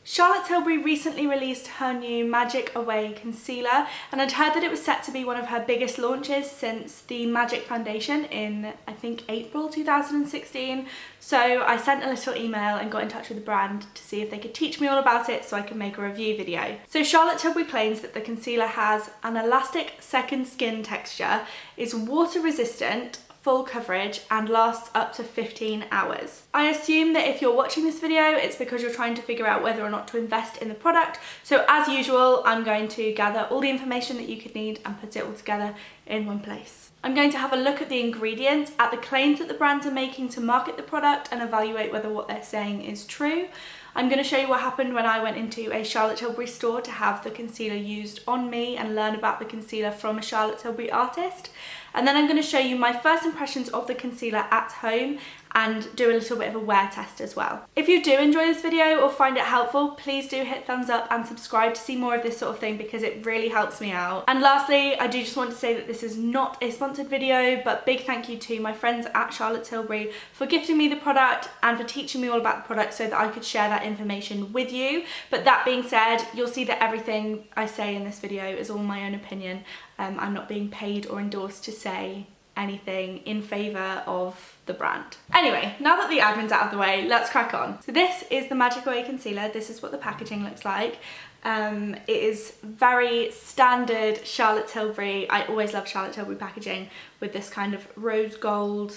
Charlotte Tilbury recently released her new Magic Away concealer, and I'd heard that it was set to be one of her biggest launches since the Magic Foundation in, I think, April 2016. So I sent a little email and got in touch with the brand to see if they could teach me all about it so I could make a review video. So Charlotte Tilbury claims that the concealer has an elastic second skin texture, is water resistant, full coverage, and lasts up to 15 hours. I assume that if you're watching this video, it's because you're trying to figure out whether or not to invest in the product. So as usual, I'm going to gather all the information that you could need and put it all together in one place. I'm going to have a look at the ingredients, at the claims that the brands are making to market the product, and evaluate whether what they're saying is true. I'm going to show you what happened when I went into a Charlotte Tilbury store to have the concealer used on me and learn about the concealer from a Charlotte Tilbury artist. And then I'm going to show you my first impressions of the concealer at home and do a little bit of a wear test as well. If you do enjoy this video or find it helpful, please do hit thumbs up and subscribe to see more of this sort of thing because it really helps me out. And lastly, I do just want to say that this is not a sponsored video, but big thank you to my friends at Charlotte Tilbury for gifting me the product and for teaching me all about the product so that I could share that information with you. But that being said, you'll see that everything I say in this video is all my own opinion. I'm not being paid or endorsed to say anything in favour of the brand. Anyway, now that the admin's out of the way, let's crack on. So this is the Magic Away concealer. This is what the packaging looks like. It is very standard Charlotte Tilbury. I always love Charlotte Tilbury packaging with this kind of rose gold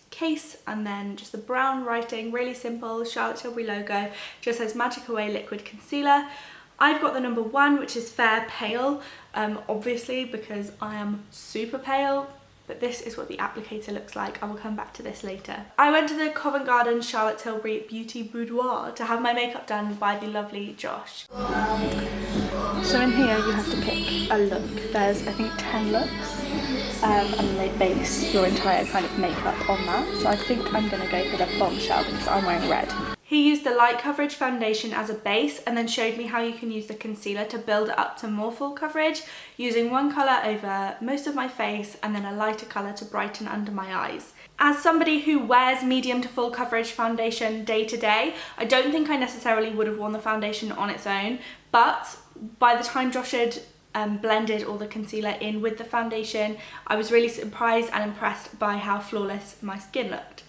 case and then just the brown writing, really simple Charlotte Tilbury logo. Just says Magic Away liquid concealer. I've got the number 1, which is Fair Pale, obviously because I am super pale, but this is what the applicator looks like. I will come back to this later. I went to the Covent Garden Charlotte Tilbury Beauty Boudoir to have my makeup done by the lovely Josh. So in here you have to pick a look. There's, I think, 10 looks, and they base your entire kind of makeup on that. So I think I'm going to go for the bombshell because I'm wearing red. He used the light coverage foundation as a base and then showed me how you can use the concealer to build it up to more full coverage, using one colour over most of my face and then a lighter colour to brighten under my eyes. As somebody who wears medium to full coverage foundation day to day, I don't think I necessarily would have worn the foundation on its own, but by the time Josh had blended all the concealer in with the foundation, I was really surprised and impressed by how flawless my skin looked.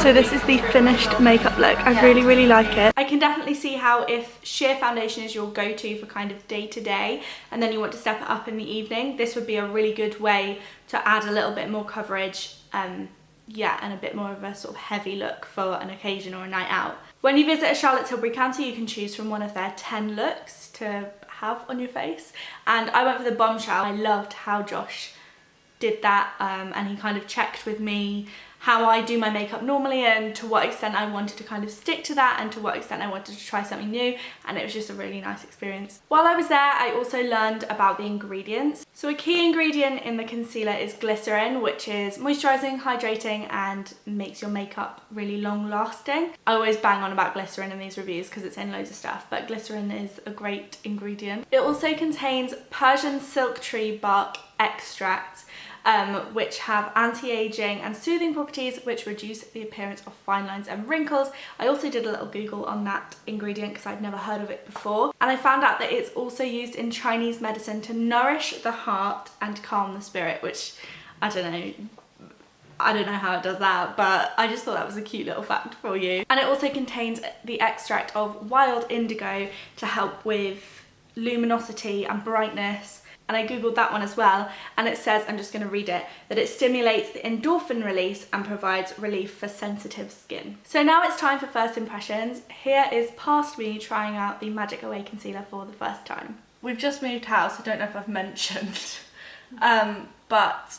So this is the finished makeup look. I really like it. I can definitely see how if sheer foundation is your go-to for kind of day to day and then you want to step it up in the evening, this would be a really good way to add a little bit more coverage, and a bit more of a sort of heavy look for an occasion or a night out. When you visit a Charlotte Tilbury counter, you can choose from one of their 10 looks to have on your face, and I went for the bombshell. I loved how Josh did that, and he kind of checked with me how I do my makeup normally and to what extent I wanted to kind of stick to that and to what extent I wanted to try something new, and it was just a really nice experience. While I was there, I also learned about the ingredients. So a key ingredient in the concealer is glycerin, which is moisturising, hydrating, and makes your makeup really long lasting. I always bang on about glycerin in these reviews because it's in loads of stuff, but glycerin is a great ingredient. It also contains Persian silk tree bark extract, which have anti-aging and soothing properties which reduce the appearance of fine lines and wrinkles. I also did a little Google on that ingredient because I'd never heard of it before, and I found out that it's also used in Chinese medicine to nourish the heart and calm the spirit, which I don't know how it does that, but I just thought that was a cute little fact for you. And it also contains the extract of wild indigo to help with luminosity and brightness. And I googled that one as well, and it says, I'm just going to read it, that it stimulates the endorphin release and provides relief for sensitive skin. So now it's time for first impressions. Here is past me trying out the Magic Away concealer for the first time. We've just moved house, I don't know if I've mentioned, but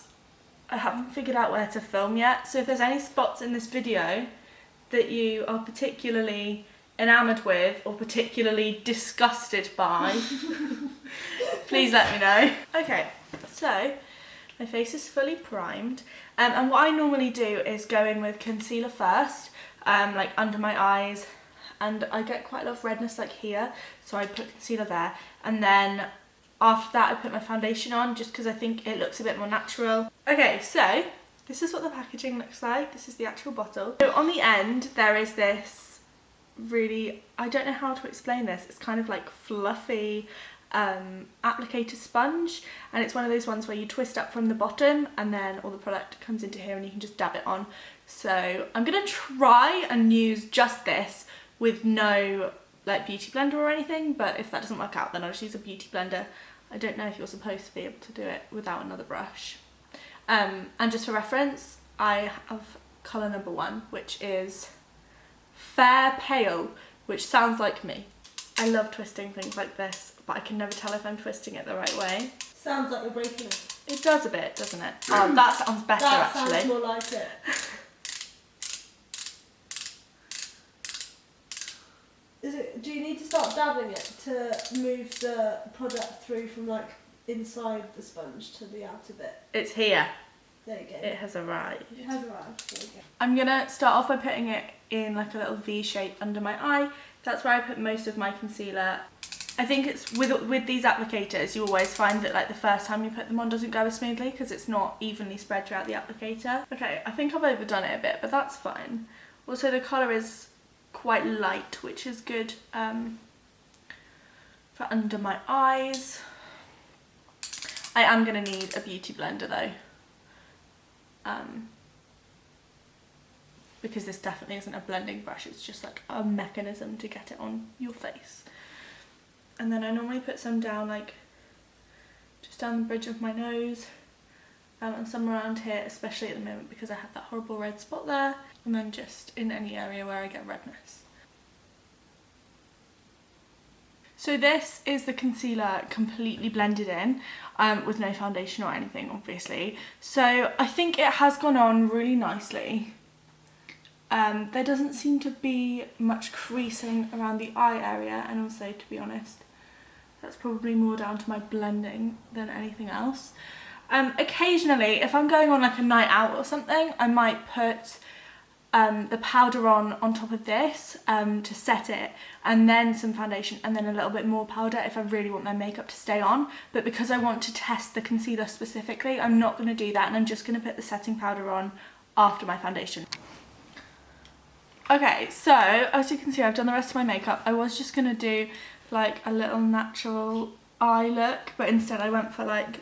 I haven't figured out where to film yet. So if there's any spots in this video that you are particularly enamoured with or particularly disgusted by, please let me know. Okay, so my face is fully primed, and what I normally do is go in with concealer first, like under my eyes, and I get quite a lot of redness like here, so I put concealer there, and then after that I put my foundation on just because I think it looks a bit more natural. Okay, so this is what the packaging looks like. This is the actual bottle. So on the end there is this really, I don't know how to explain this, it's kind of like fluffy applicator sponge, and it's one of those ones where you twist up from the bottom and then all the product comes into here and you can just dab it on. So I'm gonna try and use just this with no like beauty blender or anything, but if that doesn't work out then I'll just use a beauty blender. I don't know if you're supposed to be able to do it without another brush. And just for reference, I have colour number 1, which is Fair Pale, which sounds like me. I love twisting things like this, but I can never tell if I'm twisting it the right way. Sounds like you're breaking it. It does a bit, doesn't it? Oh, that sounds better actually. That sounds more like it. Do you need to start dabbing it to move the product through from like inside the sponge to the outer bit? It's here. There you go. It has arrived. It has arrived. There you go. I'm gonna start off by putting it in like a little V shape under my eye. That's where I put most of my concealer. I think it's with these applicators, you always find that like the first time you put them on doesn't go as smoothly because it's not evenly spread throughout the applicator. Okay, I think I've overdone it a bit, but that's fine. Also, the colour is quite light, which is good for under my eyes. I am going to need a beauty blender though, because this definitely isn't a blending brush, it's just like a mechanism to get it on your face. And then I normally put some down, like just down the bridge of my nose and some around here, especially at the moment because I have that horrible red spot there, and then just in any area where I get redness. So this is the concealer completely blended in with no foundation or anything, obviously. So I think it has gone on really nicely. There doesn't seem to be much creasing around the eye area, and also, to be honest, that's probably more down to my blending than anything else. Occasionally, if I'm going on like a night out or something, I might put the powder on top of this to set it, and then some foundation, and then a little bit more powder if I really want my makeup to stay on. But because I want to test the concealer specifically, I'm not going to do that, and I'm just going to put the setting powder on after my foundation. Okay, so as you can see, I've done the rest of my makeup. I was just going to do like a little natural eye look, but instead I went for like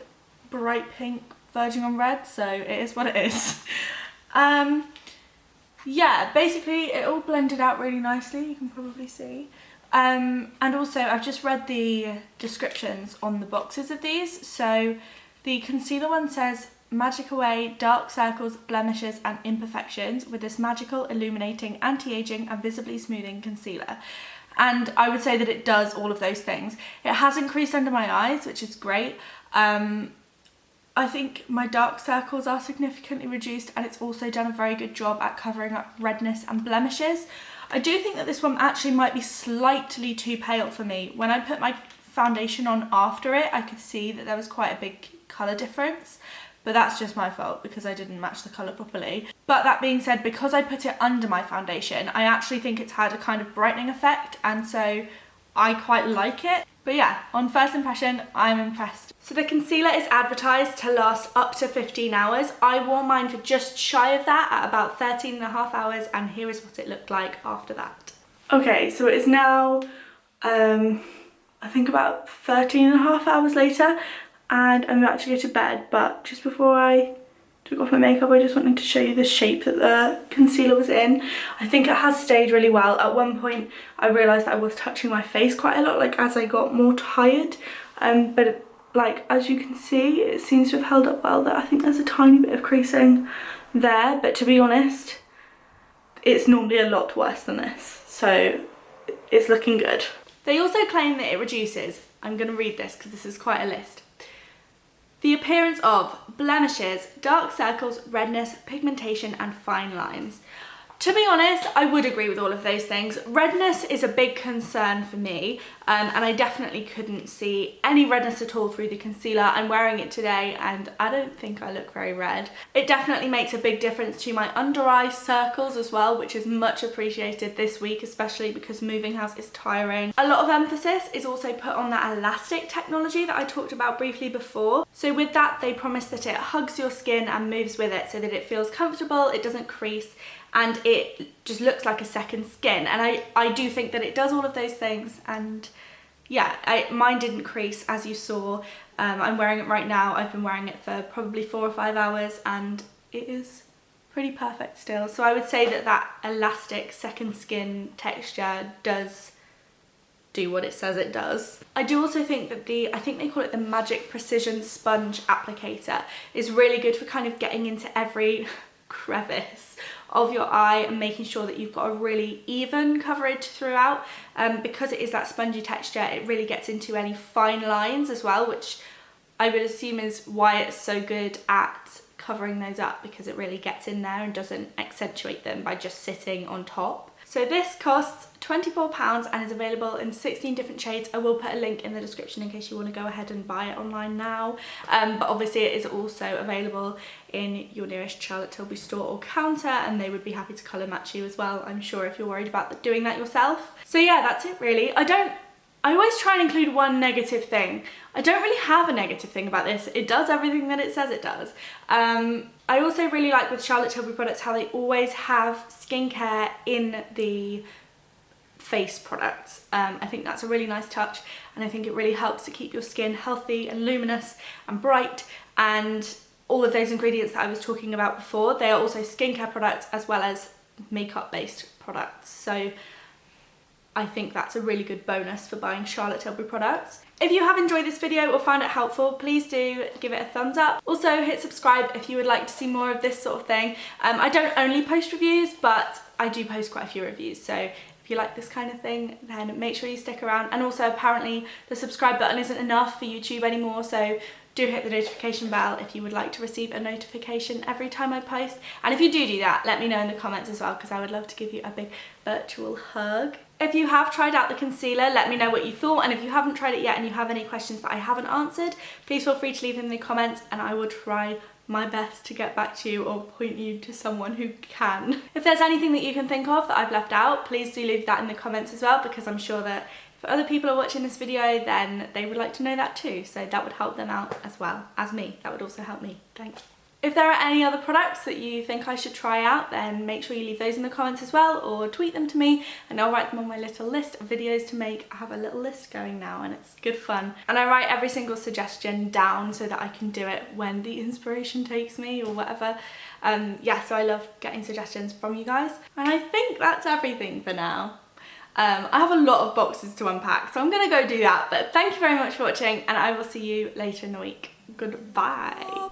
bright pink verging on red, so it is what it is. Yeah, basically it all blended out really nicely, you can probably see. And also I've just read the descriptions on the boxes of these. So the concealer one says, magic away dark circles, blemishes and imperfections with this magical, illuminating, anti-aging and visibly smoothing concealer. And I would say that it does all of those things. It has increased under my eyes, which is great. I think my dark circles are significantly reduced, and it's also done a very good job at covering up redness and blemishes. I do think that this one actually might be slightly too pale for me. When I put my foundation on after it, I could see that there was quite a big colour difference, but that's just my fault because I didn't match the colour properly. But that being said, because I put it under my foundation, I actually think it's had a kind of brightening effect, and so I quite like it. But yeah, on first impression, I'm impressed. So the concealer is advertised to last up to 15 hours. I wore mine for just shy of that at about 13.5 hours, and here is what it looked like after that. Okay, so it is now, I think about 13.5 hours later, and I'm about to go to bed, but just before I took off my makeup, I just wanted to show you the shape that the concealer was in. I think it has stayed really well. At one point I realised that I was touching my face quite a lot, like as I got more tired, but like as you can see, it seems to have held up well. That I think there's a tiny bit of creasing there, but to be honest, it's normally a lot worse than this, so it's looking good. They also claim that it reduces, I'm going to read this because this is quite a list, the appearance of blemishes, dark circles, redness, pigmentation and fine lines. To be honest, I would agree with all of those things. Redness is a big concern for me, and I definitely couldn't see any redness at all through the concealer. I'm wearing it today and I don't think I look very red. It definitely makes a big difference to my under eye circles as well, which is much appreciated this week, especially because moving house is tiring. A lot of emphasis is also put on that elastic technology that I talked about briefly before. So with that, they promise that it hugs your skin and moves with it so that it feels comfortable, it doesn't crease, and it just looks like a second skin. And I do think that it does all of those things. And yeah, mine didn't crease, as you saw. I'm wearing it right now. I've been wearing it for probably 4 or 5 hours and it is pretty perfect still. So I would say that that elastic second skin texture does do what it says it does. I do also think that I think they call it the Magic Precision Sponge Applicator, is really good for kind of getting into every crevice of your eye and making sure that you've got a really even coverage throughout. Because it is that spongy texture, it really gets into any fine lines as well, which I would assume is why it's so good at covering those up, because it really gets in there and doesn't accentuate them by just sitting on top. So this costs £24 and is available in 16 different shades. I will put a link in the description in case you want to go ahead and buy it online now. But obviously it is also available in your nearest Charlotte Tilbury store or counter, and they would be happy to colour match you as well, I'm sure, if you're worried about doing that yourself. So yeah, that's it really. I always try and include one negative thing. I don't really have a negative thing about this. It does everything that it says it does. I also really like with Charlotte Tilbury products how they always have skincare in the face products. I think that's a really nice touch, and I think it really helps to keep your skin healthy and luminous and bright, and all of those ingredients that I was talking about before, they are also skincare products as well as makeup based products. So I think that's a really good bonus for buying Charlotte Tilbury products. If you have enjoyed this video or found it helpful, please do give it a thumbs up. Also hit subscribe if you would like to see more of this sort of thing. I don't only post reviews, but I do post quite a few reviews. So if you like this kind of thing, then make sure you stick around. And also apparently the subscribe button isn't enough for YouTube anymore, so do hit the notification bell if you would like to receive a notification every time I post. And if you do that, let me know in the comments as well, because I would love to give you a big virtual hug. If you have tried out the concealer, let me know what you thought, and if you haven't tried it yet and you have any questions that I haven't answered, please feel free to leave them in the comments and I will try my best to get back to you or point you to someone who can. If there's anything that you can think of that I've left out, please do leave that in the comments as well, because I'm sure that if other people are watching this video, then they would like to know that too, so that would help them out as well as me. That would also help me. Thanks. If there are any other products that you think I should try out, then make sure you leave those in the comments as well, or tweet them to me and I'll write them on my little list of videos to make. I have a little list going now and it's good fun. And I write every single suggestion down so that I can do it when the inspiration takes me or whatever. Yeah, so I love getting suggestions from you guys. And I think that's everything for now. I have a lot of boxes to unpack, so I'm gonna go do that. But thank you very much for watching and I will see you later in the week. Goodbye.